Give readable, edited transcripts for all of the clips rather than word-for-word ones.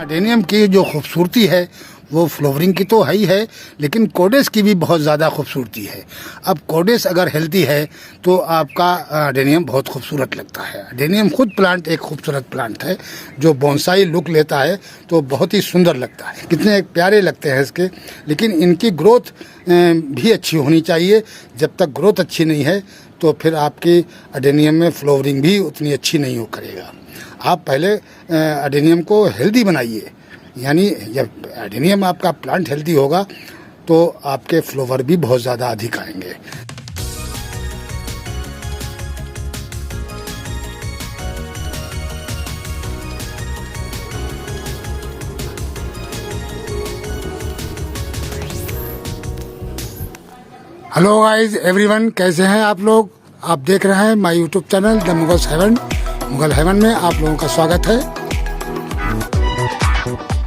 Adenium की जो खूबसूरती है वो फ्लावरिंग की तो है ही है, लेकिन कोडेस की भी बहुत ज़्यादा खूबसूरती है। अब कोडेस अगर हेल्दी है तो आपका अडेनियम बहुत खूबसूरत लगता है। अडेनियम खुद प्लांट एक खूबसूरत प्लांट है जो बोनसाई लुक लेता है तो बहुत ही सुंदर लगता है। कितने प्यारे लगते हैं इसके, लेकिन इनकी ग्रोथ भी अच्छी होनी चाहिए। जब तक ग्रोथ अच्छी नहीं है तो फिर आपकी अडेनियम में फ्लावरिंग भी उतनी अच्छी नहीं हो करेगा। आप पहले अडेनियम को हेल्दी बनाइए, यानी जब एडेनियम आपका प्लांट हेल्दी होगा तो आपके फ्लावर भी बहुत ज़्यादा अधिक आएंगे। हेलो गाइस एवरीवन, कैसे हैं आप लोग? आप देख रहे हैं my YouTube channel the Mughals heaven. Mughal heaven में आप लोगों का स्वागत है।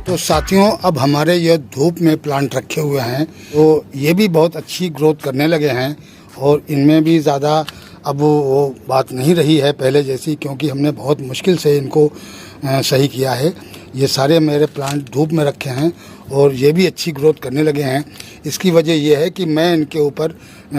तो साथियों, अब हमारे ये धूप में प्लांट रखे हुए हैं तो ये भी बहुत अच्छी ग्रोथ करने लगे हैं और इनमें भी ज़्यादा अब वो बात नहीं रही है पहले जैसी, क्योंकि हमने बहुत मुश्किल से इनको सही किया है। ये सारे मेरे प्लांट धूप में रखे हैं और ये भी अच्छी ग्रोथ करने लगे हैं। इसकी वजह यह है कि मैं इनके ऊपर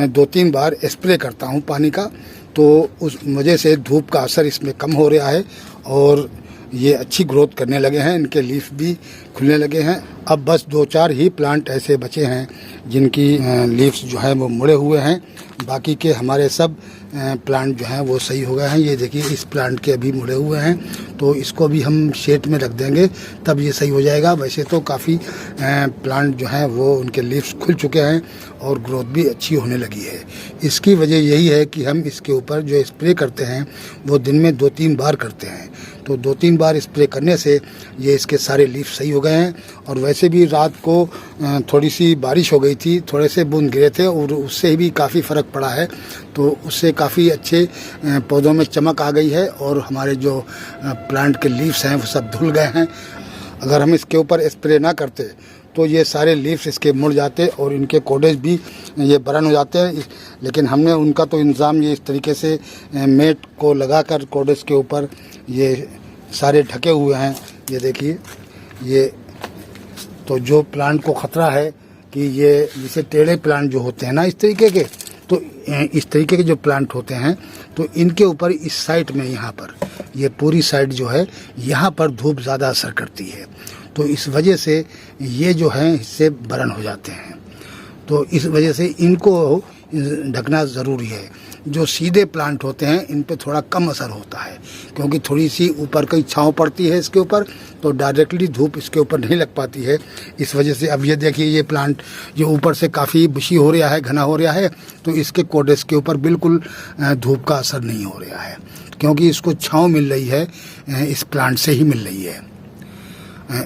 2-3 बार स्प्रे करता हूँ पानी का, तो उस वजह से धूप का असर इसमें कम हो रहा है और ये अच्छी ग्रोथ करने लगे हैं। इनके लीफ भी खुलने लगे हैं। अब बस 2-4 ही प्लांट ऐसे बचे हैं जिनकी लीव्स जो है वो मुड़े हुए हैं। बाकी के हमारे सब प्लांट जो हैं वो सही हो गए हैं। ये देखिए, इस प्लांट के अभी मुड़े हुए हैं तो इसको भी हम शेड में रख देंगे, तब ये सही हो जाएगा। वैसे तो काफ़ी प्लांट जो हैं वो उनके लीव्स खुल चुके हैं और ग्रोथ भी अच्छी होने लगी है। इसकी वजह यही है कि हम इसके ऊपर जो स्प्रे करते हैं वो दिन में 2-3 बार करते हैं। तो 2-3 बार स्प्रे करने से ये इसके सारे लीफ सही हो गए हैं। और वैसे भी रात को थोड़ी सी बारिश हो गई थी, थोड़े से बूंद गिरे थे और उससे भी काफ़ी फ़र्क पड़ा है। तो उससे काफ़ी अच्छे पौधों में चमक आ गई है और हमारे जो प्लांट के लीव्स हैं वो सब धुल गए हैं। अगर हम इसके ऊपर स्प्रे ना करते तो ये सारे लीव्स इसके मुड़ जाते और इनके कोडेज भी ये बर्न हो जाते हैं। लेकिन हमने उनका तो इंतज़ाम ये इस तरीके से मेट को लगाकर कोडेज के ऊपर ये सारे ढके हुए हैं। ये देखिए, ये तो जो प्लांट को ख़तरा है कि ये जैसे टेढ़े प्लांट जो होते हैं ना इस तरीके के, तो इस तरीके के जो प्लांट होते हैं तो इनके ऊपर इस साइड में यहाँ पर ये पूरी साइड जो है यहाँ पर धूप ज़्यादा असर करती है, तो इस वजह से ये जो है इससे बर्न हो जाते हैं। तो इस वजह से इनको ढकना ज़रूरी है। जो सीधे प्लांट होते हैं इन पे थोड़ा कम असर होता है, क्योंकि थोड़ी सी ऊपर की छांव पड़ती है इसके ऊपर, तो डायरेक्टली धूप इसके ऊपर नहीं लग पाती है। इस वजह से अब ये देखिए, ये प्लांट जो ऊपर से काफ़ी बुशी हो रहा है, घना हो रहा है, तो इसके कोडेस के ऊपर बिल्कुल धूप का असर नहीं हो रहा है, क्योंकि इसको छाँव मिल रही है, इस प्लांट से ही मिल रही है।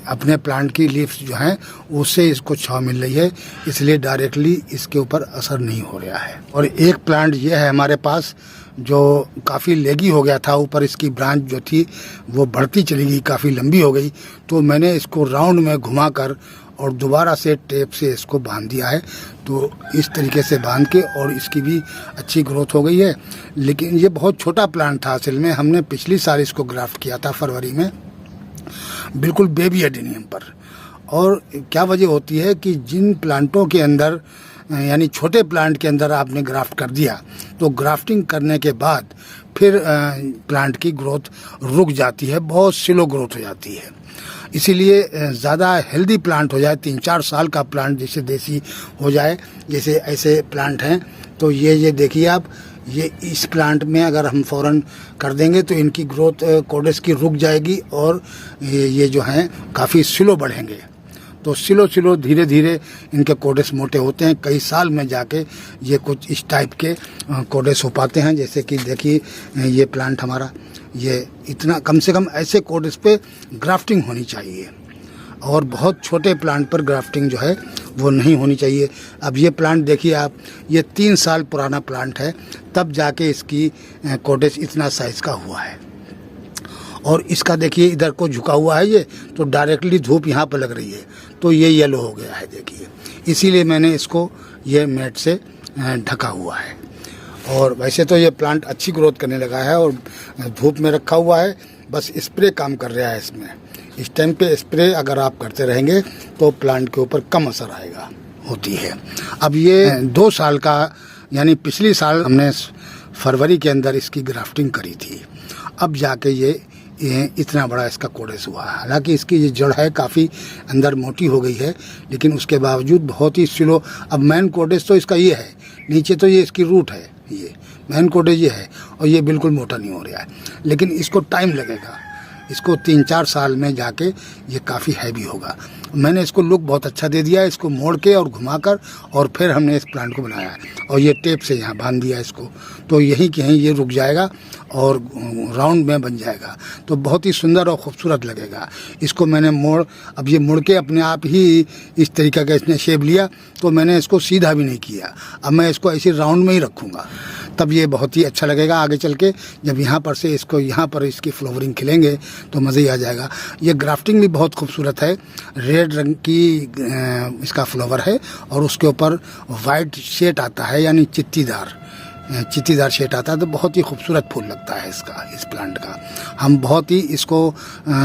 अपने प्लांट की लीव्स जो हैं उससे इसको छांव मिल रही है, इसलिए डायरेक्टली इसके ऊपर असर नहीं हो रहा है। और एक प्लांट ये है हमारे पास जो काफ़ी लेगी हो गया था, ऊपर इसकी ब्रांच जो थी वो बढ़ती चली गई, काफ़ी लंबी हो गई, तो मैंने इसको राउंड में घुमाकर और दोबारा से टेप से इसको बांध दिया है। तो इस तरीके से बांध के और इसकी भी अच्छी ग्रोथ हो गई है। लेकिन ये बहुत छोटा प्लांट था असल में, हमने पिछली साल इसको ग्राफ्ट किया था फरवरी में, बिल्कुल बेबी एडेनियम पर। और क्या वजह होती है कि जिन प्लांटों के अंदर यानी छोटे प्लांट के अंदर आपने ग्राफ्ट कर दिया तो ग्राफ्टिंग करने के बाद फिर प्लांट की ग्रोथ रुक जाती है, बहुत स्लो ग्रोथ हो जाती है। इसीलिए ज़्यादा हेल्दी प्लांट हो जाए, 3-4 साल का प्लांट जैसे देसी हो जाए, जैसे ऐसे प्लांट हैं, तो ये देखिए आप, ये इस प्लांट में अगर हम फ़ौरन कर देंगे तो इनकी ग्रोथ कोडेस की रुक जाएगी और ये जो हैं काफ़ी स्लो बढ़ेंगे। तो स्लो धीरे धीरे इनके कोडेस मोटे होते हैं, कई साल में जाके ये कुछ इस टाइप के कोडेस हो पाते हैं। जैसे कि देखिए, ये प्लांट हमारा ये इतना, कम से कम ऐसे कोडेस पे ग्राफ्टिंग होनी चाहिए और बहुत छोटे प्लांट पर ग्राफ्टिंग जो है वो नहीं होनी चाहिए। अब ये प्लांट देखिए आप, ये 3 साल पुराना प्लांट है, तब जाके इसकी कोडेस इतना साइज़ का हुआ है। और इसका देखिए इधर को झुका हुआ है ये, तो डायरेक्टली धूप यहाँ पर लग रही है, तो ये येलो हो गया है देखिए। इसीलिए मैंने इसको ये मैट से ढका हुआ है। और वैसे तो ये प्लांट अच्छी ग्रोथ करने लगा है और धूप में रखा हुआ है, बस स्प्रे काम कर रहा है इसमें। इस टाइम पे स्प्रे अगर आप करते रहेंगे तो प्लांट के ऊपर कम असर आएगा होती है। अब ये 2 साल का, यानी पिछली साल हमने फरवरी के अंदर इसकी ग्राफ्टिंग करी थी, अब जाके ये इतना बड़ा इसका कोडेस हुआ। हालांकि इसकी ये जड़ है काफ़ी अंदर मोटी हो गई है, लेकिन उसके बावजूद बहुत ही स्लो। अब मेन कोडेस तो इसका ये है, नीचे तो ये इसकी रूट है, ये मेन कोडेज ये है, और ये बिल्कुल मोटा नहीं हो रहा है, लेकिन इसको टाइम लगेगा। इसको 3-4 साल में जाके ये काफ़ी हैवी होगा। मैंने इसको लुक बहुत अच्छा दे दिया है, इसको मोड़ के और घुमाकर, और फिर हमने इस प्लांट को बनाया है और ये टेप से यहाँ बांध दिया इसको, तो यहीं कहीं ये रुक जाएगा और राउंड में बन जाएगा, तो बहुत ही सुंदर और खूबसूरत लगेगा। इसको मैंने अब ये मुड़ के अपने आप ही इस तरीके का इसने शेप लिया, तो मैंने इसको सीधा भी नहीं किया। अब मैं इसको ऐसे राउंड में ही रखूँगा, तब ये बहुत ही अच्छा लगेगा आगे चल के। जब यहाँ पर से इसको यहाँ पर इसकी फ्लावरिंग खिलेंगे तो मज़े ही आ जाएगा। ये ग्राफ्टिंग भी बहुत खूबसूरत है, रेड रंग की इसका फ्लावर है और उसके ऊपर वाइट शेड आता है, यानी चित्तीदार शेड आता है, तो बहुत ही खूबसूरत फूल लगता है इस प्लांट का। हम बहुत ही इसको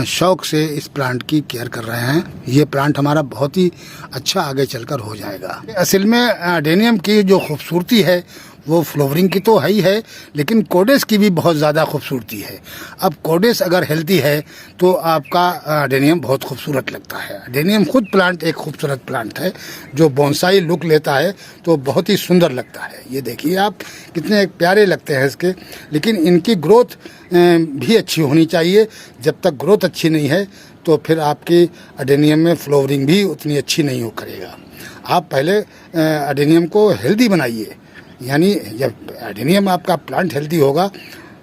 शौक से इस प्लांट की केयर कर रहे हैं। ये प्लांट हमारा बहुत ही अच्छा आगे चलकर हो जाएगा। असल में अडेनियम की जो खूबसूरती है वो फ्लावरिंग की तो है ही है, लेकिन कोडेस की भी बहुत ज़्यादा खूबसूरती है। अब कोडेस अगर हेल्दी है तो आपका अडेनियम बहुत खूबसूरत लगता है। अडेनियम खुद प्लांट एक खूबसूरत प्लांट है जो बोनसाई लुक लेता है, तो बहुत ही सुंदर लगता है। ये देखिए आप कितने प्यारे लगते हैं इसके, लेकिन इनकी ग्रोथ भी अच्छी होनी चाहिए। जब तक ग्रोथ अच्छी नहीं है तो फिर आपकी अडेनियम में फ्लावरिंग भी उतनी अच्छी नहीं हो करेगा। आप पहले अडेनियम को हेल्दी बनाइए, यानी जब एडेनियम आपका प्लांट हेल्दी होगा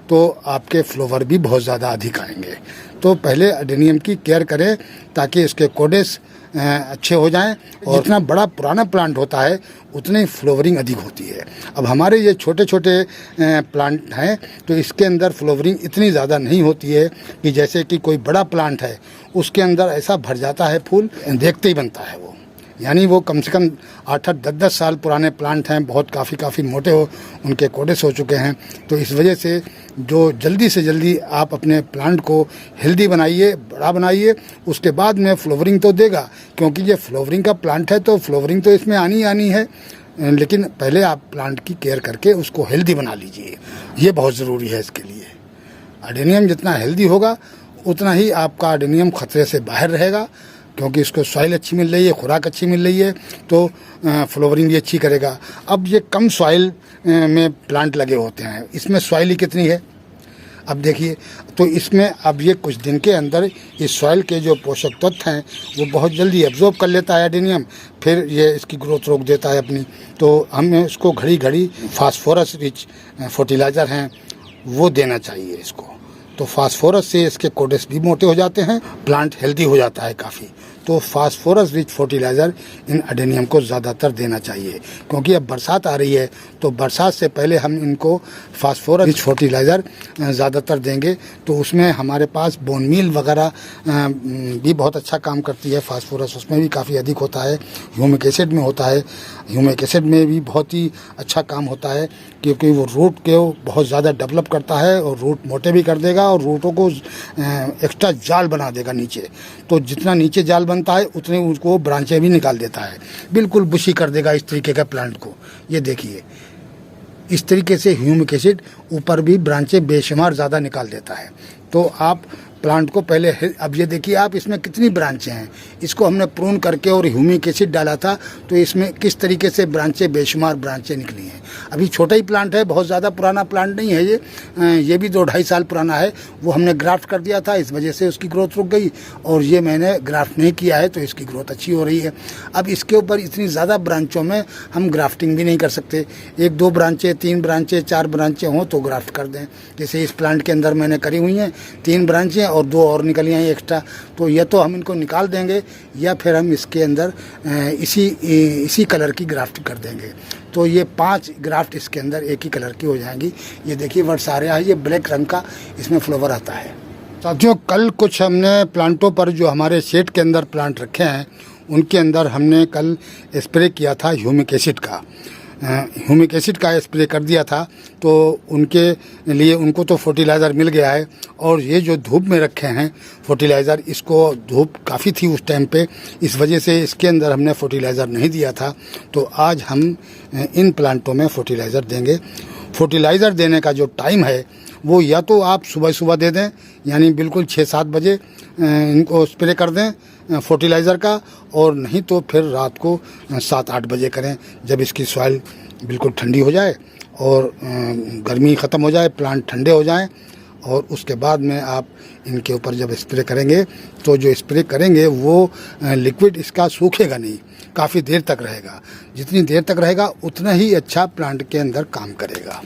तो आपके फ्लावर भी बहुत ज़्यादा अधिक आएंगे। तो पहले एडेनियम की केयर करें ताकि इसके कोडेस अच्छे हो जाएं, और जितना बड़ा पुराना प्लांट होता है उतनी फ्लावरिंग अधिक होती है। अब हमारे ये छोटे छोटे प्लांट हैं तो इसके अंदर फ्लावरिंग इतनी ज़्यादा नहीं होती है कि जैसे कि कोई बड़ा प्लांट है उसके अंदर ऐसा भर जाता है फूल, देखते ही बनता है वो। यानी वो कम से कम 8-8, 10-10 साल पुराने प्लांट हैं, बहुत काफ़ी मोटे उनके कोडेस हो चुके हैं। तो इस वजह से जो जल्दी से जल्दी आप अपने प्लांट को हेल्दी बनाइए, बड़ा बनाइए, उसके बाद में फ्लावरिंग तो देगा, क्योंकि ये फ्लावरिंग का प्लांट है तो फ्लावरिंग तो इसमें आनी है, लेकिन पहले आप प्लांट की केयर करके उसको हेल्दी बना लीजिए। ये बहुत ज़रूरी है इसके लिए। अडेनियम जितना हेल्दी होगा उतना ही आपका अडेनियम खतरे से बाहर रहेगा, क्योंकि इसको सॉइल अच्छी मिल रही है, खुराक अच्छी मिल रही है, तो फ्लावरिंग भी अच्छी करेगा। अब ये कम सॉइल में प्लांट लगे होते हैं, इसमें सॉइल ही कितनी है अब देखिए। तो इसमें अब ये कुछ दिन के अंदर इस सॉइल के जो पोषक तत्व हैं वो बहुत जल्दी एब्जॉर्ब कर लेता है एडेनियम, फिर ये इसकी ग्रोथ रोक देता है अपनी। तो हमें इसको घड़ी फास्फोरस रिच फर्टिलाइज़र हैं वो देना चाहिए इसको। तो फास्फोरस से इसके कोडेस भी मोटे हो जाते हैं, प्लांट हेल्दी हो जाता है काफ़ी। तो फास्फोरस रिच फर्टिलाइज़र इन अडेनियम को ज़्यादातर देना चाहिए, क्योंकि अब बरसात आ रही है तो बरसात से पहले हम इनको फास्फोरस रिच फर्टिलाइज़र ज़्यादातर देंगे, तो उसमें हमारे पास बोन मील वगैरह भी बहुत अच्छा काम करती है। फास्फोरस उसमें भी काफ़ी अधिक होता है, ह्यूमिक एसिड में होता है, ह्यूमिक एसिड में भी बहुत ही अच्छा काम होता है, क्योंकि वो रूट को बहुत ज़्यादा डेवलप करता है और रूट मोटे भी कर देगा और रूटों को एक्स्ट्रा जाल बना देगा नीचे। तो जितना नीचे जाल बनता है उतने उसको ब्रांचें भी निकाल देता है, बिल्कुल बुशी कर देगा इस तरीके का प्लांट को। ये देखिए इस तरीके से ह्यूमिक एसिड ऊपर भी ब्रांचें बेशुमार ज़्यादा निकाल देता है। तो आप प्लांट को पहले, अब ये देखिए आप इसमें कितनी ब्रांचें हैं, इसको हमने प्रून करके और ह्यूमिक एसिड डाला था तो इसमें किस तरीके से ब्रांचें बेशुमार ब्रांचें निकली हैं। अभी छोटा ही प्लांट है, बहुत ज़्यादा पुराना प्लांट नहीं है ये भी 2-2.5 साल पुराना है। वो हमने ग्राफ्ट कर दिया था, इस वजह से उसकी ग्रोथ रुक गई, और ये मैंने ग्राफ्ट नहीं किया है तो इसकी ग्रोथ अच्छी हो रही है। अब इसके ऊपर इतनी ज़्यादा ब्रांचों में हम ग्राफ्टिंग भी नहीं कर सकते, 1-2 ब्रांचें, 3 ब्रांचें, 4 ब्रांचें हों तो ग्राफ्ट कर दें। जैसे इस प्लांट के अंदर मैंने करी हुई हैं 3 ब्रांचें और 2 और निकली हैं एक्स्ट्रा, तो या तो हम इनको निकाल देंगे या फिर हम इसके अंदर इसी कलर की ग्राफ्ट कर देंगे। तो ये 5 ग्राफ्ट इसके अंदर एक ही कलर की हो जाएंगी। ये देखिए वर्सारिया है, ये ब्लैक रंग का इसमें फ्लावर आता है। साथियों कल कुछ हमने प्लांटों पर जो हमारे शेड के अंदर प्लांट रखे हैं उनके अंदर हमने कल स्प्रे किया था ह्यूमिक एसिड का। ह्यूमिक एसिड का स्प्रे कर दिया था, तो उनके लिए उनको तो फर्टिलाइज़र मिल गया है। और ये जो धूप में रखे हैं फर्टिलाइज़र, इसको धूप काफ़ी थी उस टाइम पे, इस वजह से इसके अंदर हमने फर्टिलाइज़र नहीं दिया था। तो आज हम इन प्लांटों में फर्टिलाइज़र देंगे। फर्टिलाइज़र देने का जो टाइम है वो या तो आप सुबह सुबह दे दें, यानी बिल्कुल 6-7 बजे इनको स्प्रे कर दें फर्टिलाइज़र का, और नहीं तो फिर रात को 7-8 बजे करें, जब इसकी सॉइल बिल्कुल ठंडी हो जाए और गर्मी ख़त्म हो जाए, प्लांट ठंडे हो जाएं, और उसके बाद में आप इनके ऊपर जब स्प्रे करेंगे तो जो स्प्रे करेंगे वो लिक्विड इसका सूखेगा नहीं, काफ़ी देर तक रहेगा। जितनी देर तक रहेगा उतना ही अच्छा प्लांट के अंदर काम करेगा।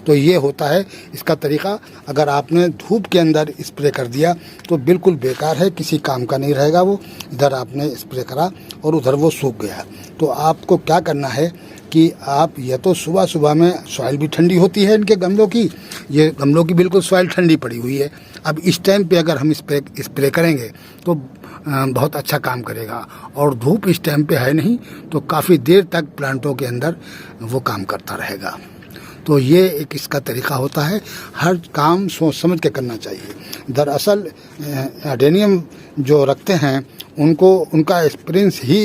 तो ये होता है इसका तरीका। अगर आपने धूप के अंदर स्प्रे कर दिया तो बिल्कुल बेकार है, किसी काम का नहीं रहेगा वो। इधर आपने स्प्रे करा और उधर वो सूख गया। तो आपको क्या करना है कि आप या तो सुबह सुबह में, सॉइल भी ठंडी होती है इनके गमलों की, ये गमलों की बिल्कुल सॉइल ठंडी पड़ी हुई है। अब इस टाइम पे अगर हम स्प्रे करेंगे तो बहुत अच्छा काम करेगा, और धूप इस टाइम पे है नहीं, तो काफ़ी देर तक प्लांटों के अंदर वो काम करता रहेगा। तो ये एक इसका तरीका होता है। हर काम सोच समझ के करना चाहिए। दरअसल एडेनियम जो रखते हैं उनको, उनका एक्सपीरियंस ही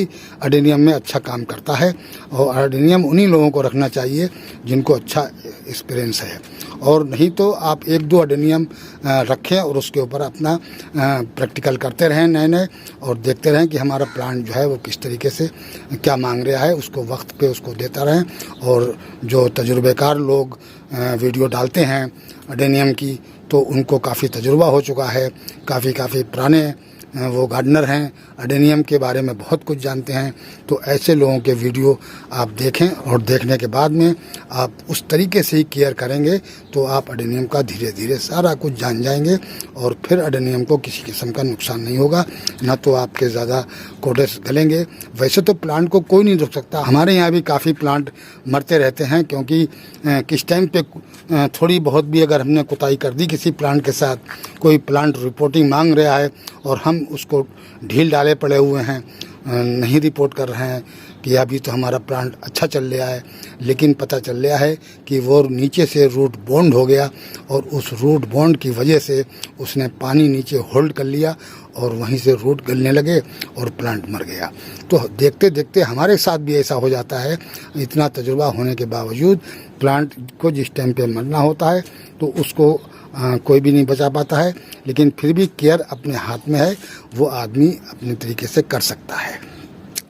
एडेनियम में अच्छा काम करता है, और एडेनियम उन्हीं लोगों को रखना चाहिए जिनको अच्छा एक्सपीरियंस है। और नहीं तो आप 1-2 एडेनियम रखें और उसके ऊपर अपना प्रैक्टिकल करते रहें नए नए, और देखते रहें कि हमारा प्लांट जो है वो किस तरीके से क्या मांग रहा है, उसको वक्त पे उसको देता रहें। और जो तजुर्बेकार लोग वीडियो डालते हैं एडेनियम की, तो उनको काफ़ी तजुर्बा हो चुका है, काफ़ी पुराने वो गार्डनर हैं, एडेनियम के बारे में बहुत कुछ जानते हैं। तो ऐसे लोगों के वीडियो आप देखें, और देखने के बाद में आप उस तरीके से ही केयर करेंगे तो आप एडेनियम का धीरे धीरे सारा कुछ जान जाएंगे, और फिर एडेनियम को किसी किस्म का नुकसान नहीं होगा, ना तो आपके ज़्यादा कोडेस गलेंगे। वैसे तो प्लांट को कोई नहीं रोक सकता, हमारे यहाँ भी काफ़ी प्लांट मरते रहते हैं, क्योंकि किस टाइम पे थोड़ी बहुत भी अगर हमने कुताही कर दी किसी प्लांट के साथ, कोई प्लांट रिपोर्टिंग मांग रहा है और हम उसको ढील डाले पड़े हुए हैं, नहीं रिपोर्ट कर रहे हैं कि अभी तो हमारा प्लांट अच्छा चल रहा है, लेकिन पता चल रहा है कि वो नीचे से रूट बॉन्ड हो गया, और उस रूट बॉन्ड की वजह से उसने पानी नीचे होल्ड कर लिया, और वहीं से रूट गलने लगे और प्लांट मर गया। तो देखते देखते हमारे साथ भी ऐसा हो जाता है। इतना तजुर्बा होने के बावजूद प्लांट को जिस टाइम पे मरना होता है तो उसको कोई भी नहीं बचा पाता है, लेकिन फिर भी केयर अपने हाथ में है, वो आदमी अपने तरीके से कर सकता है।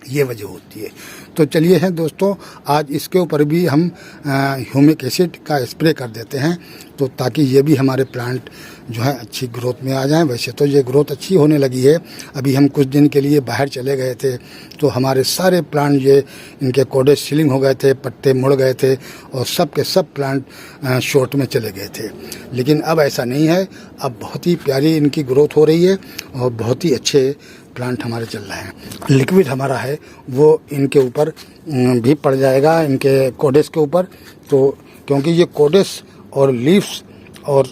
ये वजह होती है। तो चलिए हैं दोस्तों, आज इसके ऊपर भी हम ह्यूमिक एसिड का स्प्रे कर देते हैं, तो ताकि ये भी हमारे प्लांट जो है अच्छी ग्रोथ में आ जाएं। वैसे तो ये ग्रोथ अच्छी होने लगी है। अभी हम कुछ दिन के लिए बाहर चले गए थे, तो हमारे सारे प्लांट ये इनके कोडेस सीलिंग हो गए थे, पत्ते मुड़ गए थे, और सब के सब प्लांट शॉर्ट में चले गए थे। लेकिन अब ऐसा नहीं है, अब बहुत ही प्यारी इनकी ग्रोथ हो रही है, और बहुत ही अच्छे प्लांट हमारे चल रहे हैं। लिक्विड हमारा है वो इनके ऊपर भी पड़ जाएगा, इनके कोडेस के ऊपर। तो क्योंकि ये कोडेस और लीव्स और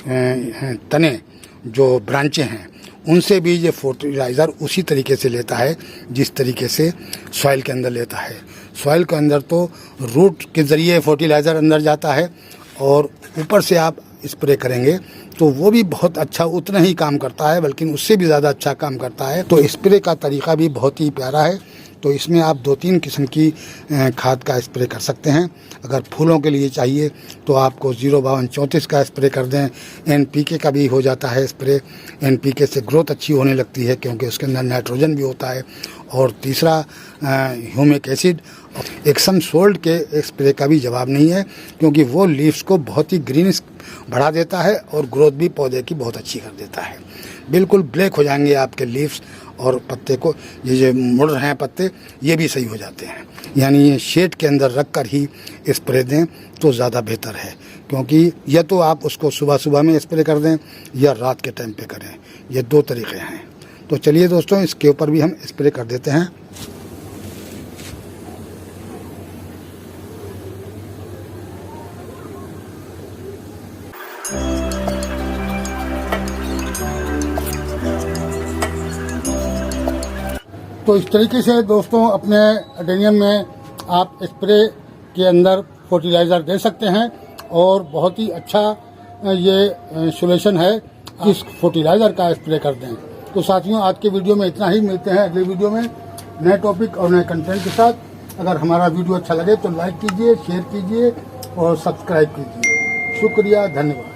तने जो ब्रांचें हैं, उनसे भी ये फर्टिलाइज़र उसी तरीके से लेता है जिस तरीके से सॉइल के अंदर लेता है। सॉइल के अंदर तो रूट के ज़रिए फर्टिलाइज़र अंदर जाता है, और ऊपर से आप स्प्रे करेंगे तो वो भी बहुत अच्छा उतना ही काम करता है, बल्कि उससे भी ज़्यादा अच्छा काम करता है। तो स्प्रे का तरीका भी बहुत ही प्यारा है। तो इसमें आप 2-3 किस्म की खाद का स्प्रे कर सकते हैं। अगर फूलों के लिए चाहिए तो आपको 052-34 का स्प्रे कर दें। NPK का भी हो जाता है स्प्रे। NPK से ग्रोथ अच्छी होने लगती है, क्योंकि उसके अंदर नाइट्रोजन भी होता है। और तीसरा ह्यूमिक एसिड। एक्सम सोल्ट के स्प्रे का भी जवाब नहीं है, क्योंकि वो लीव्स को बहुत ही ग्रीनिश बढ़ा देता है, और ग्रोथ भी पौधे की बहुत अच्छी कर देता है। बिल्कुल ब्लैक हो जाएंगे आपके लीव्स, और पत्ते को ये जो मुड़ रहे हैं पत्ते, ये भी सही हो जाते हैं। यानी ये शेड के अंदर रख कर ही स्प्रे दें तो ज़्यादा बेहतर है, क्योंकि या तो आप उसको सुबह सुबह में स्प्रे कर दें या रात के टाइम पे करें। ये 2 तरीके हैं। तो चलिए दोस्तों, इसके ऊपर भी हम स्प्रे कर देते हैं। तो इस तरीके से दोस्तों अपने एडेनियम में आप स्प्रे के अंदर फर्टिलाइज़र दे सकते हैं और बहुत ही अच्छा ये सोल्यूशन है कि इस फर्टिलाइज़र का स्प्रे कर दें। तो साथियों, आज के वीडियो में इतना ही। मिलते हैं अगले वीडियो में नए टॉपिक और नए कंटेंट के साथ। अगर हमारा वीडियो अच्छा लगे तो लाइक कीजिए, शेयर कीजिए और सब्सक्राइब कीजिए। शुक्रिया, धन्यवाद।